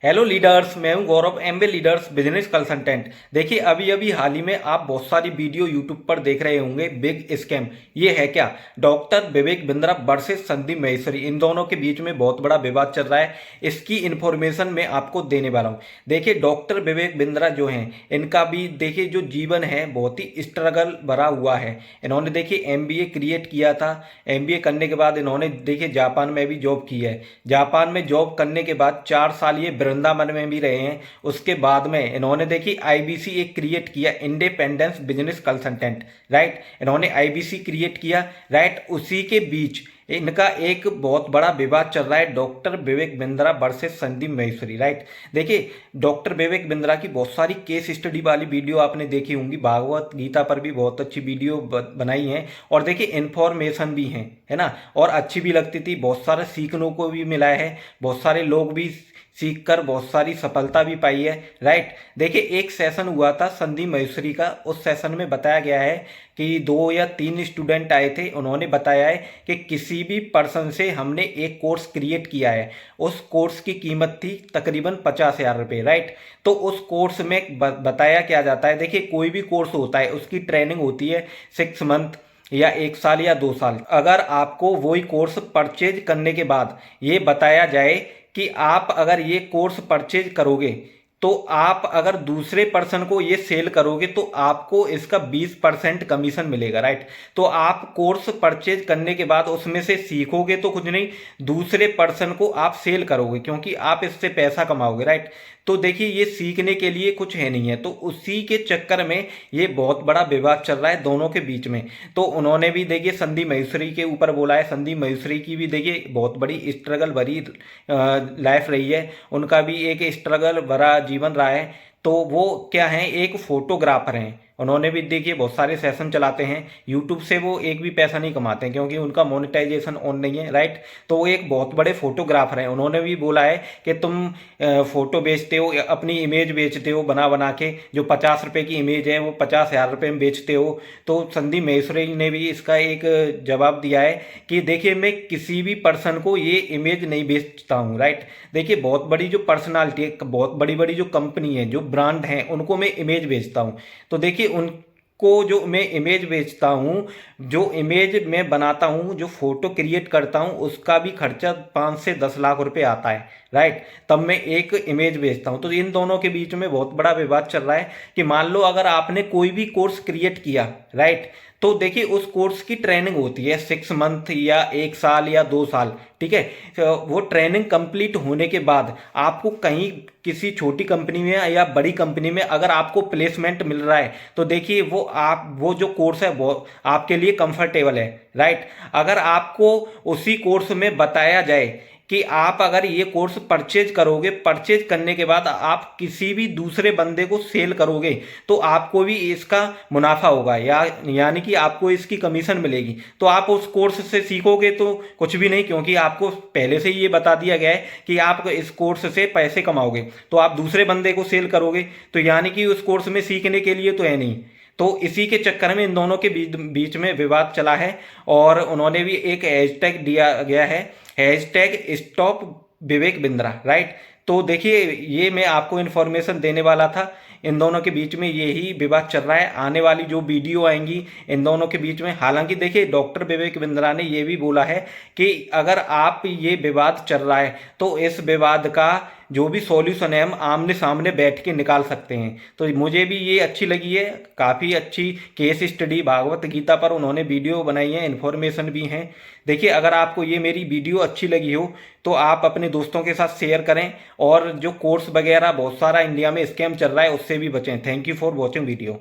Hello leaders, मैं हूं गौरव, MB leaders business consultant. देखिए, अभी अभी हाल ही में आप बहुत सारी वीडियो यूट्यूब पर देख रहे होंगे। बिग स्कैम ये है क्या? डॉक्टर विवेक बिंद्रा वर्सेस संदीप महेश्वरी, इन दोनों के बीच में बहुत बड़ा विवाद चल रहा है। इसकी इन्फॉर्मेशन मैं आपको देने वाला हूं। देखिए, डॉक्टर विवेक बिंद्रा जो हैं, इनका भी देखिए जो जीवन है बहुत ही स्ट्रगल भरा हुआ है। इन्होंने देखिए एमबीए क्रिएट किया था। एमबीए करने के बाद इन्होंने देखिए जापान में भी जॉब की है। जापान में जॉब करने के बाद 4 साल ये वृंदावन में भी रहे हैं। उसके बाद में इन्होंने देखिए आईबीसी एक क्रिएट किया, इंडिपेंडेंस बिजनेस कंसल्टेंट, राइट। इन्होंने आईबीसी क्रिएट किया, राइट। उसी के बीच इनका एक बहुत बड़ा विवाद चल रहा है, doctor Vivek Bindra versus Sandeep Maheshwari, right. देखिए, डॉक्टर विवेक बिंद्रा की बहुत सारी केस स्टडी वाली वीडियो आपने देखी होंगी, भागवत गीता पर भी बहुत अच्छी वीडियो बनाई है। और देखिए इन्फॉर्मेशन भी है ना, और अच्छी भी लगती थी, बहुत सारे सीखने को भी मिला है, बहुत सारे लोग भी सीखकर बहुत सारी सफलता भी पाई है, राइट। देखिए, एक सेशन हुआ था संदीप महेश्वरी का। उस सेशन में बताया गया है कि 2 या 3 स्टूडेंट आए थे। उन्होंने बताया है कि किसी भी पर्सन से हमने एक कोर्स क्रिएट किया है, उस कोर्स की कीमत थी तकरीबन 50,000 रुपये, राइट। तो उस कोर्स में बताया क्या जाता है, देखिए कोई भी कोर्स होता है उसकी ट्रेनिंग होती है 6 मंथ या 1 साल या 2 साल। अगर आपको वही कोर्स परचेज करने के बाद ये बताया जाए कि आप अगर ये कोर्स परचेज करोगे तो आप अगर दूसरे पर्सन को ये सेल करोगे तो आपको इसका 20% कमीशन मिलेगा, राइट। तो आप कोर्स परचेज करने के बाद उसमें से सीखोगे तो कुछ नहीं, दूसरे पर्सन को आप सेल करोगे क्योंकि आप इससे पैसा कमाओगे, राइट। तो देखिए, ये सीखने के लिए कुछ है नहीं है, तो उसी के चक्कर में ये बहुत बड़ा विवाद चल रहा है दोनों के बीच में। तो उन्होंने भी देखिए संदीप महेश्वरी के ऊपर बोला है। संदीप महेश्वरी की भी देखिए बहुत बड़ी स्ट्रगल भरी लाइफ रही है, उनका भी एक स्ट्रगल भरा जीवन रहा है। तो वो क्या है, एक फोटोग्राफर हैं। उन्होंने भी देखिए बहुत सारे सेशन चलाते हैं यूट्यूब से, वो एक भी पैसा नहीं कमाते हैं क्योंकि उनका मोनेटाइजेशन ऑन नहीं है, राइट। तो वो एक बहुत बड़े फोटोग्राफर हैं। उन्होंने भी बोला है कि तुम फोटो बेचते हो, अपनी इमेज बेचते हो बना बना के, जो 50 रुपए की इमेज है वो 50,000 रुपये में बेचते हो। तो संदीप महेश्वरी ने भी इसका एक जवाब दिया है कि देखिए, मैं किसी भी पर्सन को ये इमेज नहीं बेचता हूँ, राइट। देखिए, बहुत बड़ी जो पर्सनालिटी है, बहुत बड़ी बड़ी जो कंपनी है, जो ब्रांड हैं, उनको मैं इमेज बेचता हूँ। तो देखिए, उनको जो मैं इमेज बेचता हूँ, जो इमेज मैं बनाता हूँ, जो फोटो क्रिएट करता हूँ, उसका भी खर्चा 5 से 10 लाख रुपए आता है, राइट। तब मैं एक इमेज बेचता हूँ। तो इन दोनों के बीच में बहुत बड़ा विवाद चल रहा है कि मान लो अगर आपने कोई भी कोर्स क्रिएट किया, राइट, तो देखिए उस कोर्स की ट्रेनिंग होती है 6 मंथ या 1 साल या 2 साल, ठीक है। तो वो ट्रेनिंग कंप्लीट होने के बाद आपको कहीं किसी छोटी कंपनी में या बड़ी कंपनी में अगर आपको प्लेसमेंट मिल रहा है तो देखिए वो जो कोर्स है वो आपके लिए कंफर्टेबल है, राइट। अगर आपको उसी कोर्स में बताया जाए कि आप अगर ये कोर्स परचेज करोगे, परचेज करने के बाद आप किसी भी दूसरे बंदे को सेल करोगे तो आपको भी इसका मुनाफा होगा, यानी कि आपको इसकी कमीशन मिलेगी। तो आप उस कोर्स से सीखोगे तो कुछ भी नहीं, क्योंकि आपको पहले से ही ये बता दिया गया है कि आप इस कोर्स से पैसे कमाओगे। तो आप दूसरे बंदे को सेल करोगे, तो यानी कि उस कोर्स में सीखने के लिए तो है नहीं। तो इसी के चक्कर में इन दोनों के बीच में विवाद चला है। और उन्होंने भी एक हैशटैग दिया गया है, hashtag stop Vivek Bindra, right. तो देखिए, ये मैं आपको इन्फॉर्मेशन देने वाला था। इन दोनों के बीच में यही विवाद चल रहा है। आने वाली जो वीडियो आएंगी इन दोनों के बीच में, हालांकि देखिए डॉक्टर विवेक बिंद्रा ने ये भी बोला है कि अगर आप ये विवाद चल रहा है तो इस विवाद का जो भी सॉल्यूशन है हम आमने सामने बैठ के निकाल सकते हैं। तो मुझे भी ये अच्छी लगी है, काफ़ी अच्छी केस स्टडी भागवत गीता पर उन्होंने वीडियो बनाई है, इन्फॉर्मेशन भी हैं। देखिए, अगर आपको ये मेरी वीडियो अच्छी लगी हो तो आप अपने दोस्तों के साथ शेयर करें, और जो कोर्स वगैरह बहुत सारा इंडिया में स्कैम चल रहा है उससे भी बचें। Thank you for watching video.